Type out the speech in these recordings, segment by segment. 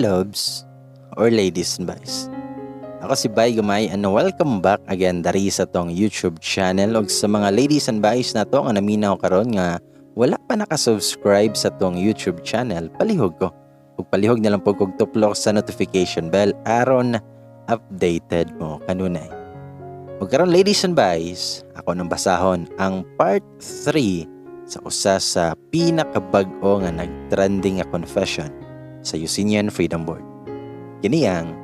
loves or ladies and boys. Ako si Bay Gamay and welcome back again dari sa tong YouTube channel. Og sa mga ladies and boys na to nga naminaw karon nga wala pa nakasubscribe sa tong YouTube channel, palihog ko. Ug palihog na lang po kog tuplok sa notification bell aron updated mo kanunay. Ug karon ladies and boys, ako nang basahon ang part 3 sa usa sa pinakabag-o nga nagtrending nga confession sa Yucinian Freedom Board. Kini ang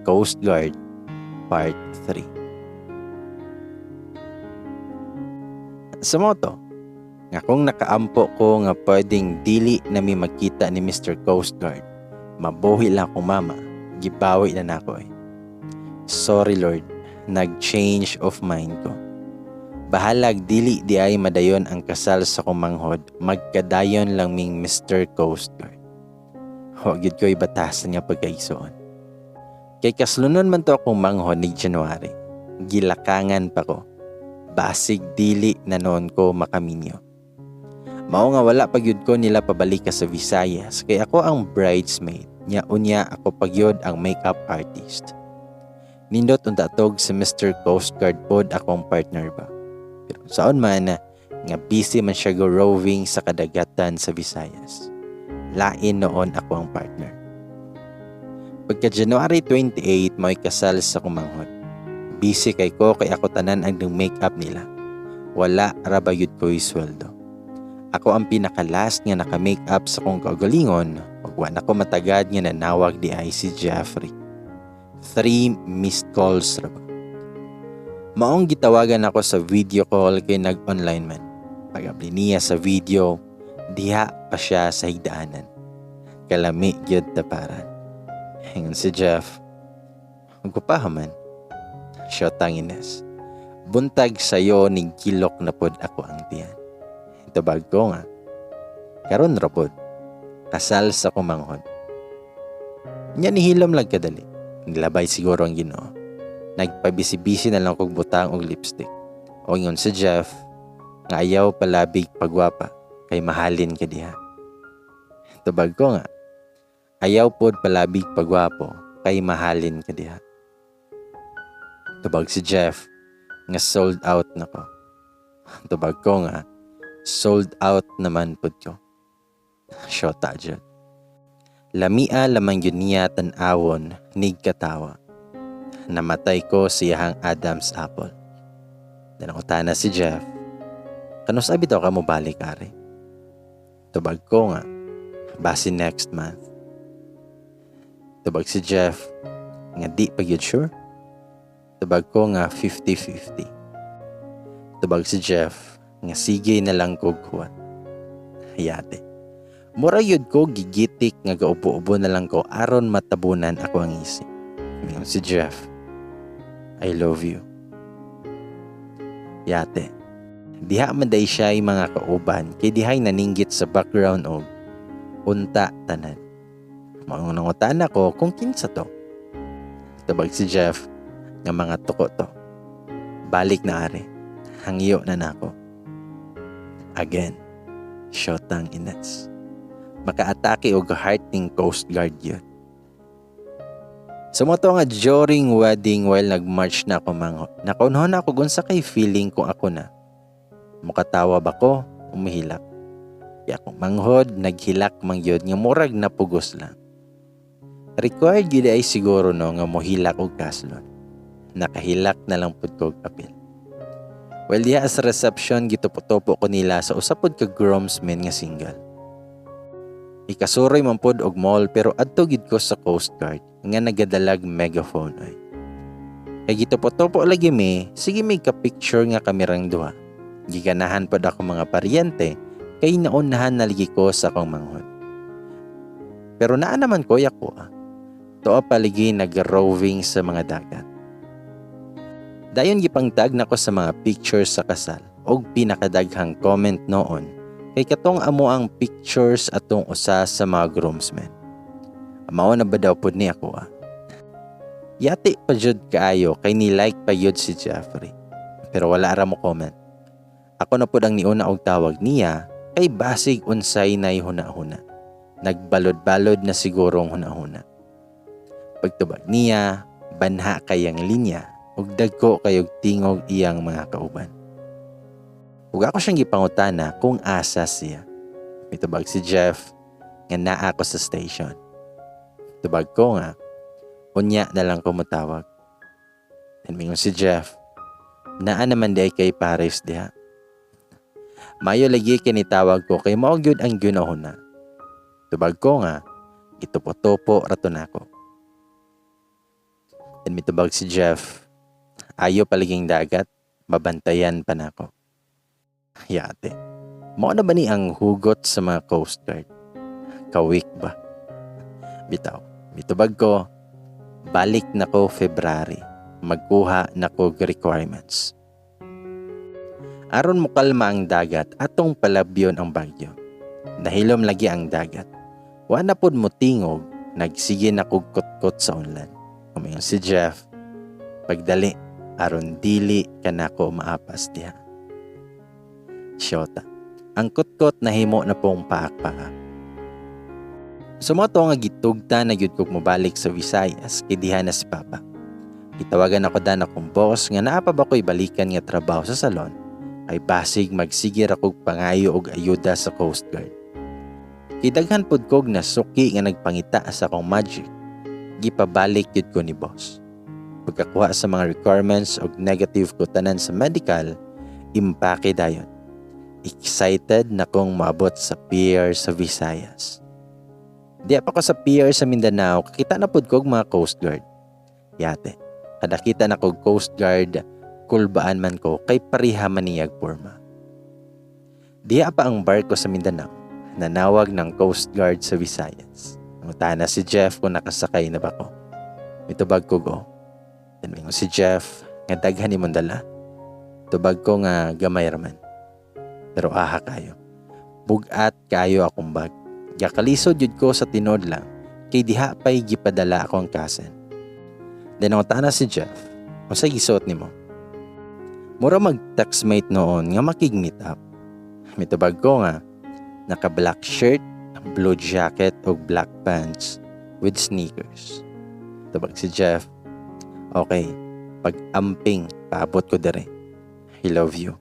Coast Guard Part 3. Sa moto, nga kung nakaampo ko nga pwedeng dili na mi magkita ni Mr. Coast Guard, mabuhi lang akong mama, gibawi na nako eh. Sorry Lord, nag-change of mind ko. Bahalag dili di ay madayon ang kasal sa kumanghod, magkadayon lang ming Mr. Coast Guard. Huwag yun ko ibatasan nga pagkaigsoon. Kay kaslunon man to akong manghod ni January, gilakangan pa ko. Basig dili na noon ko makaminyo. Mao nga wala pagyud ko nila pabalik ka sa Visayas, kay ako ang bridesmaid, nya unya ako pagyod ang makeup artist. Nindot unta tog si Mr. Coast Guard pod akong partner ba. Pero saon man nga busy man siya go roving sa kadagatan sa Visayas. Lain noon ako ang partner. Pagka January 28, may kasal sa kumanghod. Busy kay ko kay ako tanan ang makeup nila. Wala rabayud ko'y sweldo. Ako ang pinaka-last nga naka-makeup sa kong kaugalingon. Wag na ko matagad nga nanawag di ay si Jeffrey. 3 missed calls ra ba. Maong gitawagan ako sa video call kay nag-online man. Pag-abli niya sa video, diha pa siya sa higdaanan. Kalami gyud taparan. Hingon si Jeff. Magpapahaman. Shotang ines. Buntag sayo ning kilok na pod ako ang tiyan. Itabag ko nga. Karon ra pod. Kasal sa kumanghod. Nya nihilom lang kadali. Nilabay siguro ang Ginoo. Nagpabisi-bisi na lang kog butang og lipstick. O ingon si Jeff nga ayaw palabig pagwapa kay mahalin ka diha. Tubag ko nga, ayaw pod palabig pagwapo kay mahalin ka diha. Tubag si Jeff nga sold out na ko. Tubag ko nga, sold out naman pod ko. Shota dyan. Lamia lamang yun niya tan-awon nig katawa. Namatay ko siyahang Adam's apple. Nanangutana si Jeff, kanus abi daw ka mo balik ari? Tubag ko nga, basi next month. Tubag si Jeff, nga di pa yun sure? Tubag ko nga 50-50. Tubag si Jeff, nga sige na lang ko kuwan. Hayate. Mura yun ko gigitik nga gaupo-ubo na lang ko aron matabunan ako ang isip. Ngayon si Jeff, I love you. Yate. Diha maday siya ay mga kauban kay dihay naninggit sa background og unta tanan. Mangunangutan ako kung kinsa to. Tabag si Jeff nga mga tuko to. Balik na ari. Hangyo na nako. Again. Shotang ines. Makaatake og heart ning Coast Guard yun. Sa mo nga during wedding while nag-march na ako manghod, nakaunhon ako gunsa kay feeling kung ako na. Mukatawa ba ko? Umihilak. Kaya akong manghod, naghilak mangyod nga murag na pugos lang. Required yun ay siguro no nga mohilak og kaslon. Nakahilak na lang pud ko apil. Well diha sa reception gitupo-topo ko nila sa usapod ka groomsmen nga single. Ikasuroy man pod og mall pero adto gid ko sa Coast Guard nga nagadalag megaphone ay. Kay gitupo-topo lagi mi, sige may ka-picture nga kamerang duha. Giganahan pod ako mga paryente kay naunahan na lagi ko sa akong manghod. Pero naa naman ko yako Toa paligi nag-roving sa mga dagat. Dayon gipangtag nako sa mga pictures sa kasal og pinakadaghang comment noon kay katong amo ang pictures atong usa sa mga groomsmen. Mao na ba daw pod ni ako Yati pa jud kaayo kay ni like pa yun si Jeffrey. Pero wala ra mo comment. Ako na pod ang niuna og tawag niya kay basig unsay nay huna-huna. Nagbalod-balod na sigurong hunahuna. Pagtubag niya, banha kayang linya, ug dagko kayog tingog iyang mga kauban. Ug ako siyang gipangutana kung asa siya. Mitubag si Jeff nga naa ako sa station. Tubag ko nga, unya na lang ko mutawag. Then mingon si Jeff, naa naman di ay kay Paris diha. Mayo lagi kinitawag ko kay mao gyud ang ginahuna. Tubag ko nga, gitupo-tupo rato nako. Then mitubag si Jeff, ayo paliging dagat, mabantayan pa nako. Yate, mao na ba ni ang hugot sa mga Coast Guard? Kawik ba? Bitaw, mitubag ko, balik nako February, magkuha nako requirements. Aron mo kalma ang dagat, atong palabyon ang bagyo. Nahilom lagi ang dagat. Wa na pod mo tingog, nagsige na kog kot-kot sa unlan. Kumayon si Jeff, pagdali, aron dili ka nako maapas diha. Shota, ang kot-kot nahimo na pong paak-paak. Sumoto nga gitugta na gyud kog mobalik sa Visayas kay diha na si Papa. Gitawagan ako dan akong boss nga naa pa ba ko'y balikan nga trabaho sa salon ay basig magsigir akog pangayo og ayuda sa Coast Guard. Kidaghan pod kog nasuki nga nagpangita sa akong magic. Gipabalik yun ko ni boss. Pagkakuha sa mga requirements og negative ko tanan sa medical, impake dayon. Excited na kong maabot sa pier sa Visayas. Di pa ko sa pier sa Mindanao, kakita na pod kog mga Coast Guard. Yate, kada kita na kog Coast Guard, kulbaan man ko kay pariha maniyag porma. Diya pa ang barko sa Mindanao, nanawag ng Coast Guard sa Visayas. Ngutana si Jeff kung nakasakay na ba ko. Mitubag ko go. Tanmingon si Jeff, nga daghan imong dala. Tubag ko nga gamay raman. Pero aha kayo. Bugat kayo akong bag. Gakalisod yun ko sa tinod lang, kay diha pa'y gipadala ako ang kasen. Then ngutana si Jeff, o sa gisot ni mo. Mura mag-taxmate noon nga makig-meet up. Mitubag ko nga, naka-black shirt, blue jacket o black pants with sneakers. Tubag si Jeff, okay, pag-amping, paabot ko dere. I love you.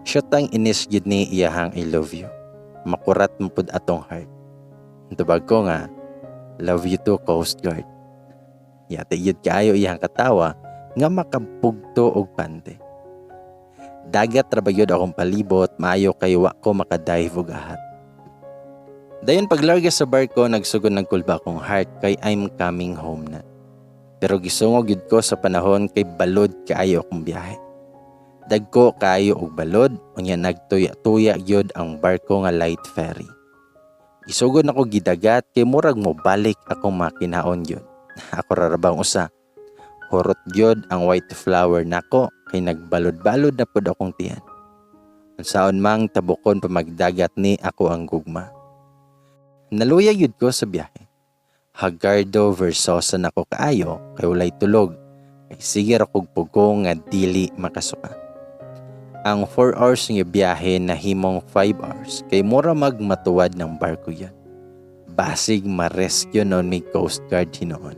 Syotang inis gid ni iyahang I love you. Makurat mo pud atong heart. Tubag ko nga, love you too, Coast Guard. Yate yun kaayo iyang katawa nga makabugto og pante. Dagat trabayod akong palibot, maayo kay wa ko makadive og ahat. Dayon paglarga sa barko, nagsugod ng kulba akong heart kay I'm coming home na. Pero gisungog yun ko sa panahon kay balod kaayo akong biyahe. Dagko kaayo og balod, unya nagtuya-tuya yun ang barko nga light ferry. Gisugod nako gidagat kay murag mo balik akong makinaon yun. Ako rarabang usa. Horot gyud ang white flower nako kay nagbalod-balod na pud akong tiyan. Unsaon mang tabukon pa magdagat ni ako ang gugma. Naluya gyud ko sa biyahe. Hagardo versosa nako kaayo kay walay tulog. Kay sige ra kog pugo nga dili makasuka. Ang 4 hours nga biyahe na himong 5 hours kay mura magmatuwad ng barko yan. Basig ma-rescue noon may Coast Guard hinoon.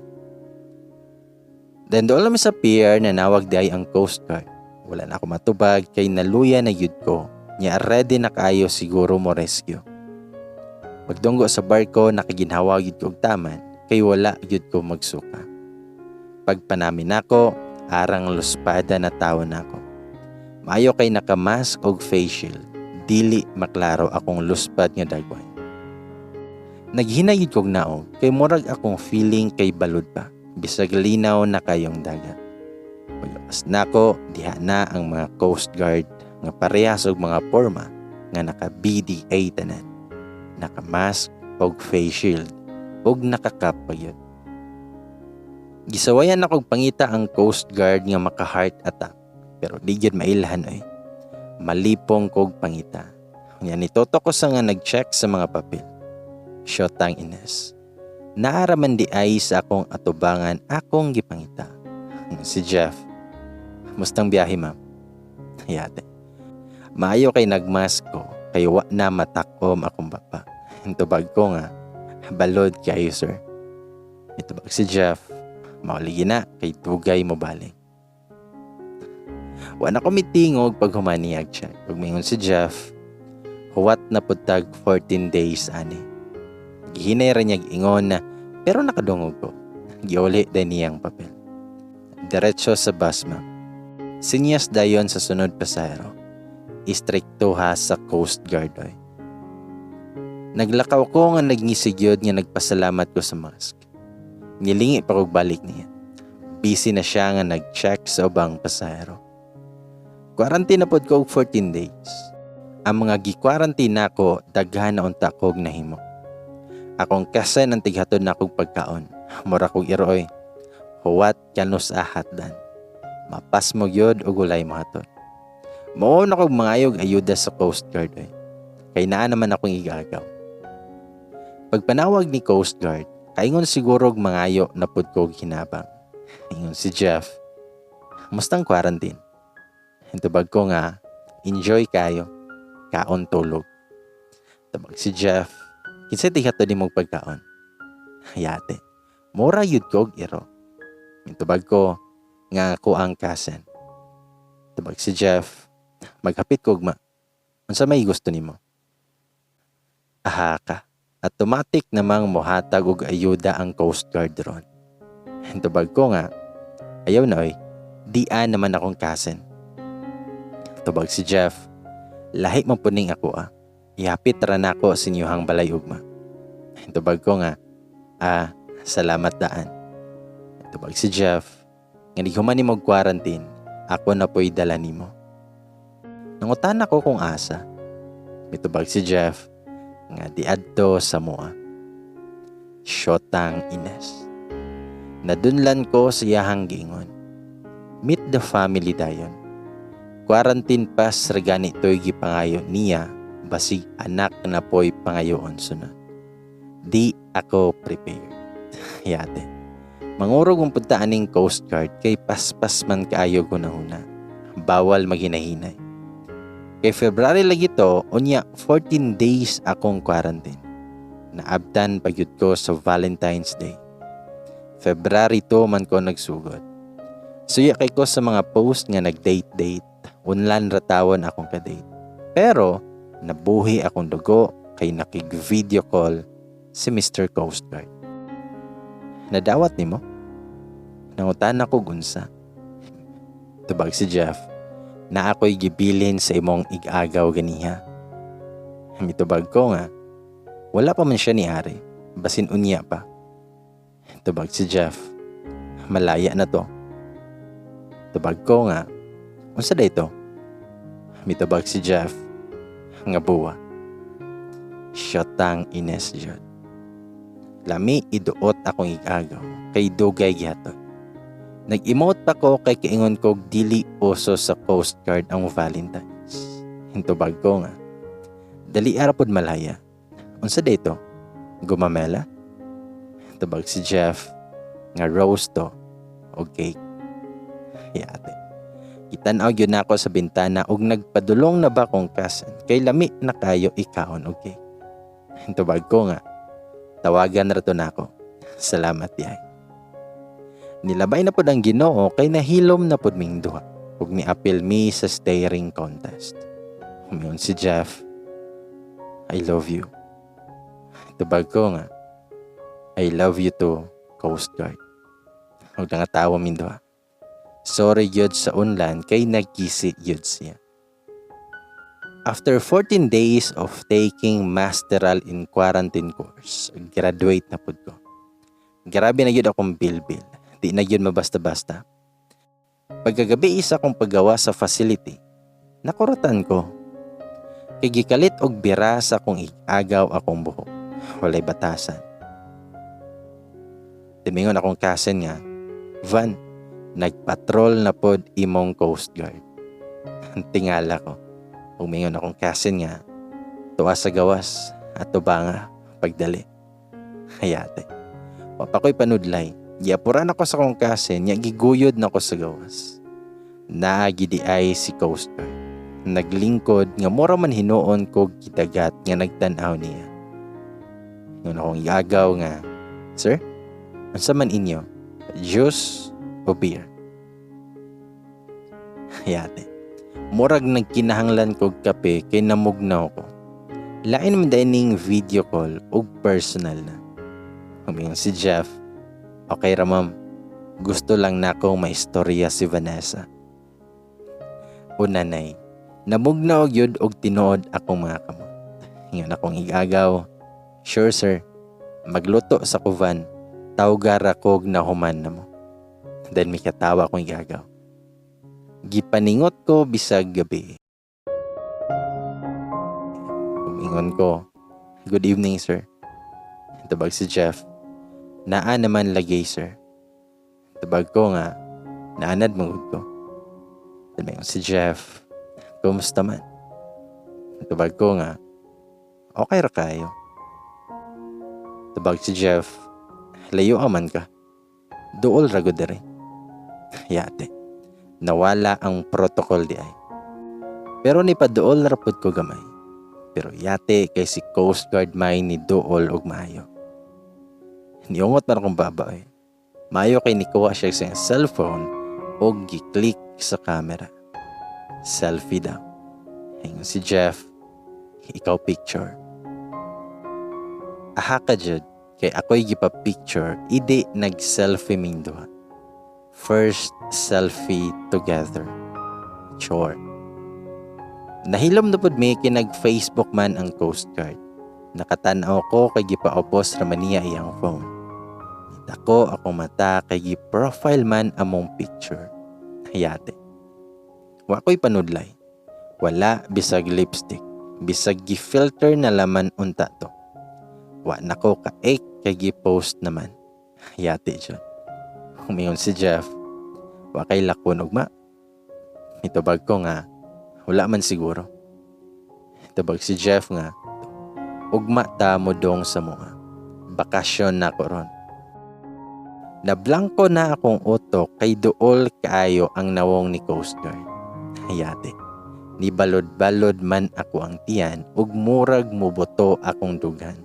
Then doon sa pier na nawag day ang Coast Guard. Wala na ako matubag kay naluya na yun ko. Nya ready na kayo siguro mo rescue. Pagdunggo sa barko nakaginhawa yun ko og taman kay wala yun ko magsuka. Pagpanamin nako, arang luspada na tawo nako. Maayo kay nakamask og face shield. Dili maklaro akong luspad nga dagwan. Naghinayod kog naog kay murag akong feeling kay balod pa. Bisag linaw na kayong dagat. Paglapas nako, diha na ang mga Coast Guard nga parehas og mga porma nga naka-BDA tanan. Nakamask og face shield og nakakap pa yun. Gisawayan na kog pangita ang Coast Guard nga maka-heart attack. Pero di gyud mailhan oy. Malipong kog pangita. Nya nitoto ko sa nga nag-check sa mga papel. Syotang ines. Naaraman di ay sa akong atubangan akong gipangita. Si Jeff. Mustang biyahe ma'am? Yate. Maayo kay nagmask ko kay wa na matakom akong bapa. Tubag ko nga, balod kayo sir. Itubag si Jeff, mauligi na kay tugay mo balik. Wala ko mitingog pag humaniyag siya. Pag mayroon si Jeff, huwat na putag 14 days ani. Gihinay rin niyag ingon na pero nakadungog ko. Giuli din niyang papel. Diretso sa bus ma'am. Sinyas dayon sa sunod pasahero. Istrikto ha sa Coast Guard oy. Naglakaw ko nga nagngisigyod nga nagpasalamat ko sa mask. Nilingi pa kog balik niya. Busy na siya nga nag-check sa ubang pasahero. Quarantine na pod ko og 14 days. Ang mga gi-quarantine nako daghan na unta kog nahimo. Akong kasen ang tighatod na kog pagkaon. Mura kog iroy. Huwat kanus ahatdan. Mapas mo gyud og ulay mahatod. Mao na kog mangayog ayuda sa Coast Guard oy. Kay naa naman akong igagaw. Pagpanawag ni Coast Guard, kaingon siguro og mangayo na pud ko hinabang. Ingon si Jeff, mustang quarantine. Tubag ko nga, enjoy kayo, kaon tulog. Tubag si Jeff, kinsa tihatod ni mong pagkaon. Hayate, mura yud ko og iro. Tubag ko, nga ako ang kasen. Tubag si Jeff, maghapit ko ugma. Unsa may gusto nimo? Aha ka. Automatic namang mohatag og ayuda ang Coast Guard ron. Tubag ko nga, ayaw na oy, dian naman akong kasen. Tubag si Jeff, lahi man puning ako Ihapit ra nako sa inyong balay ugma. Tubag ko nga, salamat daan. Tubag si Jeff, nga di human ni mong quarantine, ako na po'y dala nimo. Nangutan ako kung asa. Mitubag si Jeff, nga diadto sa mua. Syotang Ines. Nadunlan ko sa iyahang gingon. Meet the family dayon. Quarantine pass regani to'y gipangayo niya basig anak na po'y pangayoon sunod. Di ako prepared. Yate. Mangurog ang puntaan ng Coast Guard kay paspas man kaayo ko na huna. Bawal maghinahinay. Kay February lagi to, unya 14 days akong quarantine. Naabdan pagyud ko sa Valentine's Day. February 2 man ko nagsugod. Suya kay ko sa mga post nga nag-date-date, unlan ratawon akong ka-date. Pero, nabuhi akong dugo kay nakig-video call si Mr. Coast Guard. Nadawat nimo? Nangutan ako gunsa. Tubag si Jeff, na ako'y gibilin sa imong igagaw ganiha. Mitubag ko nga, wala pa man siya ni Ari, basin unya pa. Tubag si Jeff, malaya na to. Tubag ko nga, unsa day to? Mitubag si Jeff, nga buwa. Syotang Ines jud. Lami iduot akong igagaw, kay dugay gihatod. Nag-emote pa ko kay kaingon kog dili uso sa Coast Guard ang Valentine's. Hintubag ko nga, dali arapod malaya. Unsa day to? Gumamela? Tubag si Jeff, nga rose to, o cake. Yate. Kitanaw yun na ako sa bintana ug nagpadulong na ba kong kasan kay lami na kayo ikahon o cake. Tubag ko nga, tawagan rato na ako. Salamat yay. Nilabay na pod ang Ginoo kay nahilom na pod ming duha ug ni-appeal mi sa staring contest. Humiyon si Jeff, I love you. Tubag ko nga, I love you too, Coast Guard. Huwag na nga tawa min duha. Sorry yun sa unlan kay nagkisi yun siya. After 14 days of taking masteral in quarantine course, graduate na pod ko. Grabe na yun akong bilbil. Di na yun mabasta-basta. Pagkagabi isa kong paggawa sa facility, nakurutan ko. Kay gikalit og bira sa kong agaw akong buhok. Walay batasan. Timingon akong kasen nga, Van, nagpatrol na pod imong Coast Guard. Tingala ko. Umingon akong kasen nga, tuwa sa gawas at tuba nga pagdali. Hayate. Papakoy panudlay. Giapuran ako sa kong kasen, nya giguyod na ko sa gawas. Naagi di ay si Coast Guard. Naglingkod nga mura man hinuon ko gitagat nga nagtanaw niya. Yun akong igagaw nga, "Sir, unsa man inyo? Juice o beer?" Yate. Murag nagkinahanglan kog kape kay namugnaw ko. Lain man dining video call ug personal na. Humingon si Jeff, "Okay ra ma'am, gusto lang nako maistorya si Vanessa." Unanay, namugnaw gyud og tinuod akong mga kamot. Ingon akong igagaw, "Sure sir, magluto sa kuvan, tawgara kog nahuman na mo." Then may katawa akong igagaw. Gipaningot ko bisag gabi. Ingon ko, "Good evening sir." Tabag si Jeff, "Naa naman lagay sir." Tabag ko nga, "Naanad mangud ko." Tabag si Jeff, "Kumusta man?" Tabag ko nga, "Okay ra kayo." Tabag si Jeff, "Layo aman ka. Duol ra gud diri." Yate. Nawala ang protocol di ay. Pero nipaduol ra pud ko gamay. Pero yate kay si Coast Guard may ni duol og maayo. Niungot man akong babae. Maayo kay nikuha siya sa cellphone og gi-click sa camera. Selfie daw. Hingon si Jeff, "Ikaw picture." Aha ka jud kay ako'y gipa-picture, idi nag-selfie ming duha. First selfie together. Sure. Nahilom na pud mi kinag-Facebook man ang Coast Guard. Nakatan-aw ko kay gipaupos ra man niya iyang phone. Dako akong mata kay gi-profile man among picture. Hayate. Wa ko'y panudlay. Wala bisag lipstick. Bisag gi-filter na laman unta to. Wa nako ka-ek kay gi-post naman. Hayate dyan. Humingon si Jeff, "Wa kay lakon ugma." Itubag ko nga, "Wala man siguro." Itubag si Jeff nga, "Ugma ta mo dong sa mga. Bakasyon na ko ron." Nablangko na akong utok kay duol kaayo ang nawong ni Coast Guard. Hayate. Ni balod-balod man ako ang tiyan ug murag muboto akong dugan.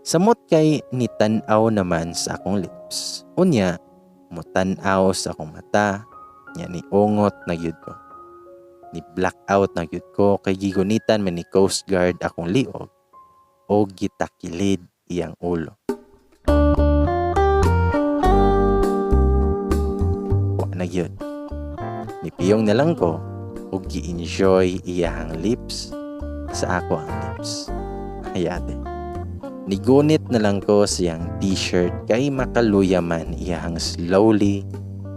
Samot kay nitan-aw naman sa akong lips. Unya, mutan-aw sa akong mata, nya ni ungot na gyud ko. Ni blackout na gyud ko kay gigunitan man ni Coast Guard akong liog o gitakilid iyang ulo. Wa na gyud. Nipiyong na lang ko o gi-enjoy iyang lips sa ako ang lips. Hayate. Nigunit na lang ko siyang t-shirt kay makaluya man iyang slowly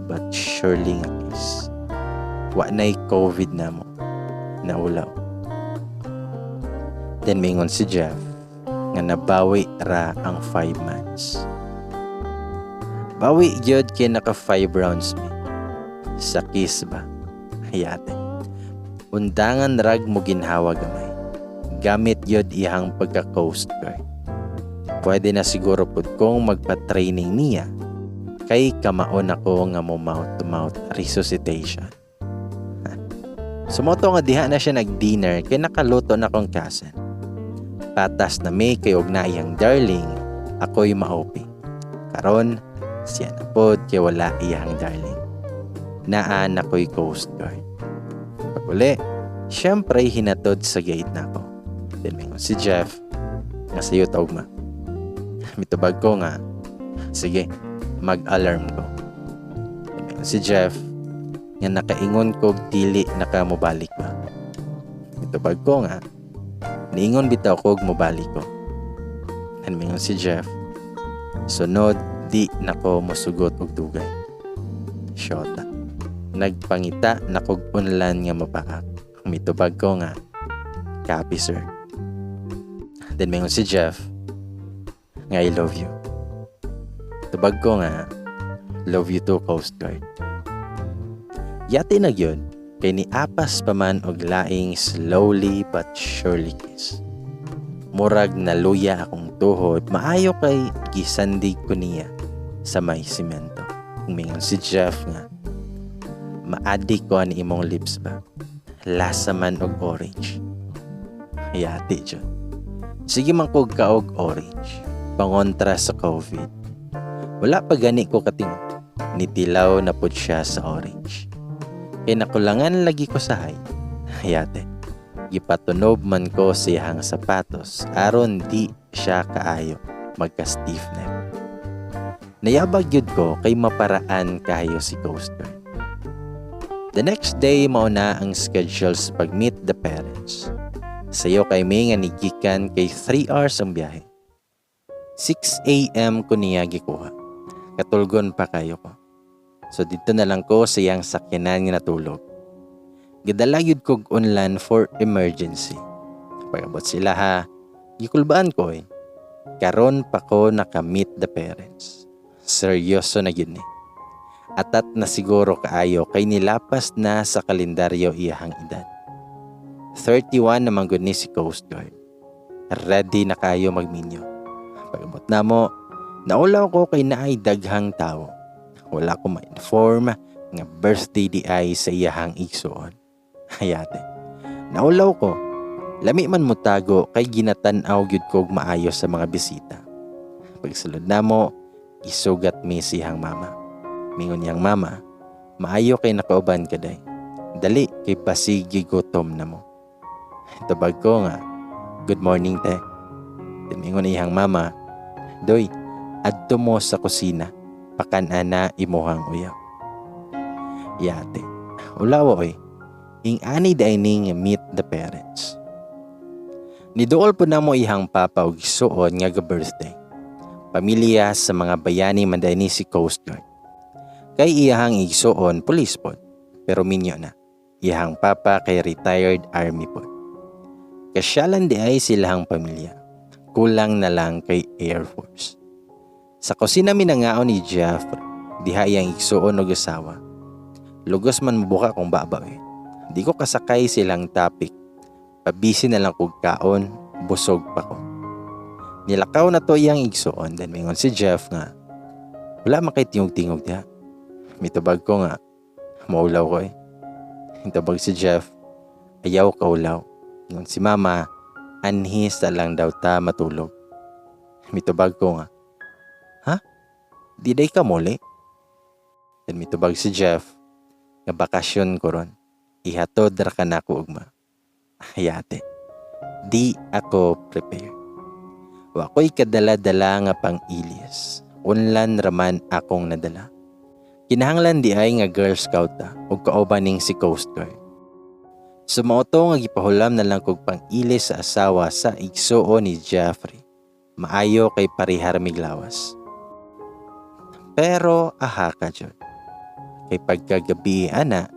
but surely nga kiss. Wa na'y COVID na mo. Naulaw. Then mingon si Jeff nga nabawi ra ang 5 months. Bawi gyud kay naka 5 rounds mi. Sa kiss ba? Hayate. Undangan rag mo ginhawa gamay. Gamit gyud iyang pagka-Coast Guard. Pwede na siguro pud kong magpa-training niya kay kamaon ako nga mo mouth-to-mouth resuscitation. Sumoto nga diha na siya nag-dinner kay nakaluto na kong kasan. Patas na may kay og na iyang darling, ako'y maopi. Karon, siya na pod kay wala iyang darling. Naan ako'y Coast Guard. Pag-uli, syempre hinatod sa gate na ako. Then mingon si Jeff, nga sayo taog ma. Mitubag ko nga, sige, mag-alarm ko. Si Jeff, nga nakaingon ko dili nakamubalik ba. Mitubag ko nga, niingon bitaw ko mubalik ko. Mingon si Jeff, sunod di nako mosugot og dugay. Shota. Nagpangita nakog unlan nga mapaak. Mitubag ko nga, copy sir. Then mingon si Jeff, nga I love you. Tubag ko nga, love you too, Coast Guard. Yati na yun, kay ni apas pa man og laing slowly but surely kiss. Murag naluya akong tuhod, maayo kay gisandig ko niya sa may simento. Mingon si Jeff nga, "Maadik ko ang imong lips ba? Lasa man og orange." Yati dyan. Sige man kog kaog orange, pangontra sa COVID. Wala pa gani ko katingog, nitilaw na pud siya sa orange. Kay nakulangan lagi ko sa hay, hayate. Gipatunob man ko sa iyang sapatos aron di siya kaayo magka-stiff neck. Nayabag yun ko kay maparaan kayo si Coast Guard. The next day mauna ang schedule sa pag-meet the parents. Sayo kay may nga nigikan kay 3 hours ang biyahe. 6 a.m. ko niya gikuha. Katulgon pa kayo ko. So dito na lang ko sa iyang sakyanan nga natulog. Gidala yun kog unlan for emergency. Pagabot sila ha, gikulbaan ko eh. Karon pa ko naka-meet the parents. Seryoso na yun eh. Atat na siguro kaayo kay nilapas na sa kalendaryo iyahang edad. 31 naman gud ni si Coast Guard. Ready na kayo magminyo. Pagabot na mo, naulaw ko kay naay daghang tao. Wala ko ma-inform nga birthday di ay sa iyahang igsuon. Hayate. Naulaw ko, lami man mo tago kay ginatan-aw gyud kog maayo sa mga bisita. Pagsulod na mo, isugat mi siyang mama. Mingon niyang mama, maayo kay nakauban ka day. Dali kay pasigi gutom na mo. Tabag ko nga, good morning te. Mingon iyang mama, doy, adto mo sa kusina, pakan-ana imuhang uyaw. Yate, ulawa oy, ing ani dining meet the parents. Niduol po na mo ihang papa og gisuon nga birthday. Pamilya sa mga bayani manday ni si Coast Guard. Kay iyahang igsuon police pod, pero minyo na. Iyahang papa kay retired army pod. Kasyalan di ay silahang pamilya. Kulang na lang kay Air Force. Sa kusina minangaon ni Jeffrey, diha iyang igsuon og asawa. Lugos man mabuka kung babaw eh. Di ko kasakay silang topic. Pabisi na lang kog kaon, busog pa ko. Nilakaw na to iyang igsuon, then mingon si Jeff nga, wala makay tingog-tingog diha. Mitubag ko nga, maulaw ko eh. Mitubag si Jeff, ayaw kaulaw. Mingon si mama, anhis na lang daw ta matulog. Mitubag ko nga, ha? Di day ka muli? Then mitubag si Jeff, nga bakasyon ko ron. Ihatod ra ka na ko ugma. Hayate, di ako prepare. Wako'y kadala-dala nga pang ilis. Unlan raman akong nadala. Kinahanglan di ay nga Girl Scout ta ug kauban ning si Coast Guard. Sumauto nga gipahulam na lang kog pang ilis sa asawa sa igsuon ni Jeffrey. Maayo kay parihar miglawas. Pero aha ka jud. Kay pagkagabi ana,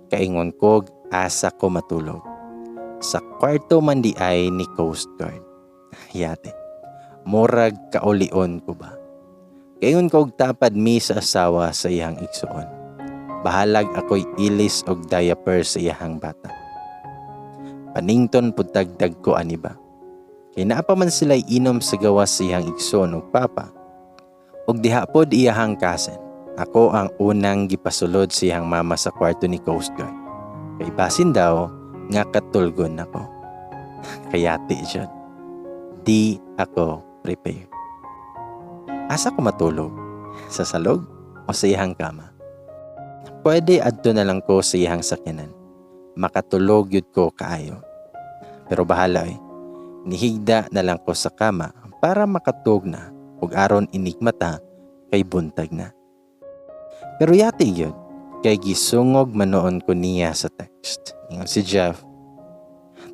kaingon kog asa ko matulog. Sa kwarto man di ay ni Coast Guard. Yate, murag kaulion ko ba? Kaingon kog tapad mi sa asawa sa iyang igsuon. Bahalag ako'y ilis og diaper sa iyang bata. Panington pud dagdag ko ani ba? Kay naa pa man sila'y inom sa gawas sa iyang igsuon og papa. Og diha pod iyang kasen. Ako ang unang gipasulod sa iyang mama sa kwarto ni Coast Guard. Kay basin daw nga katulgon ako. Kayati dyan. Di ako prepare. Asa ko matulog? Sa salog o sa iyang kama? Pwede adto na lang ko sa iyang sakyanan. Makatulog yun ko kaayo. Pero bahala eh. Nihigda na lang ko sa kama para makatug na ug aron inigmata kay buntag na. Pero yati yun. Kay gisungog manoon ko niya sa text. Ingon si Jeff,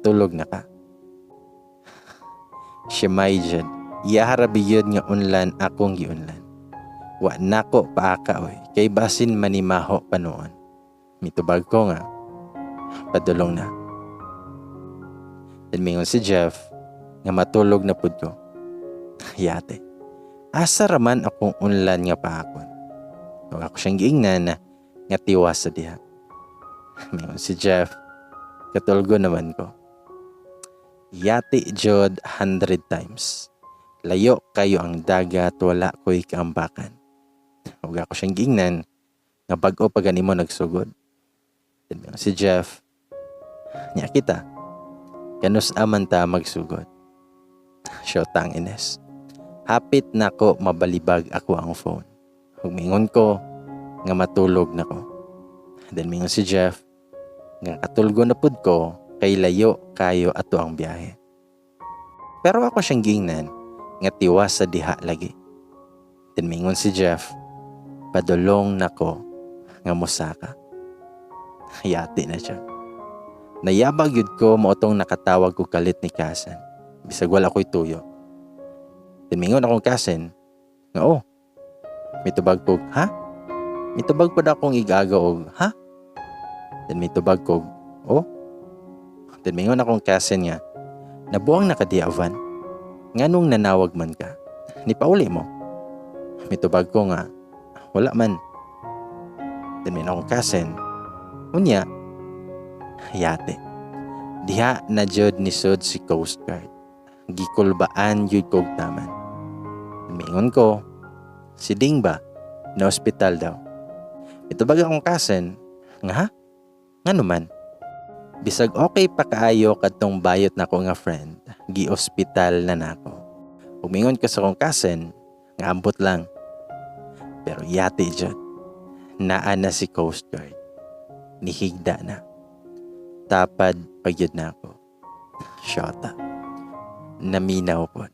tulog na ka. Siya may dyan. Iyaharabi yun nga unlan akong giunlan. Wa nako paaka oy. Kay basin manimaho pa noon. Mitubag ko nga. Padulong na. Then mingon si Jeff nga matulog na pud ko. Yate. Asa raman akong unlan nga paakon. Huwag ako siyang giingnan na nga tiwas sa diha. Mingon si Jeff, katulgo naman ko. Yati jod 100 times. Layo kayo ang dagat, wala ko'y kaambakan. Huwag ako siyang giingnan nga bago pa gani mo nagsugod. Then mingon si Jeff, niya kita, kanus aman ta magsugod. Syota ang Ines. Hapit na ko mabalibag ako ang phone. Humingon ko nga matulog na ko. Then mingon si Jeff nga katulgo na pud ko kay layo kayo ato ang biyahe. Pero ako siyang gingnan nga tiwas sa diha lagi. Then mingon si Jeff, padulong na ko nga mosaka. Yati na siya. Nayabag yun ko mootong nakatawag ko kalit ni Kasen. Bisag wala ko'y tuyo. Then mingon akong Kasen nga mitubag ko, ha? Mitubag pa na akong igaga og, ha? Then mitubag ko, Then mingon akong Kasen nga, nabuang nakadiavan. Nganong nanawag man ka? Ni pauli mo? Mitubag ko nga, wala man. Then mingon akong Kasen, unya, yate. Diha na jud ni sud si Coast Guard. Gikulbaan jud kog taman. Mingon ko, si Ding ba? Na ospital daw. Mitubag akong Kasen, nga ha? Ngano man? Bisag okay pa kaayo kadtong bayot na ko nga friend, gi-ospital na nako. Umingon ko sa kong Kasen, nga ambot lang. Pero yate jud. Naa na si Coast Guard. Nihigda na. Tapad pagyud na ako. Syota. Naminaw po.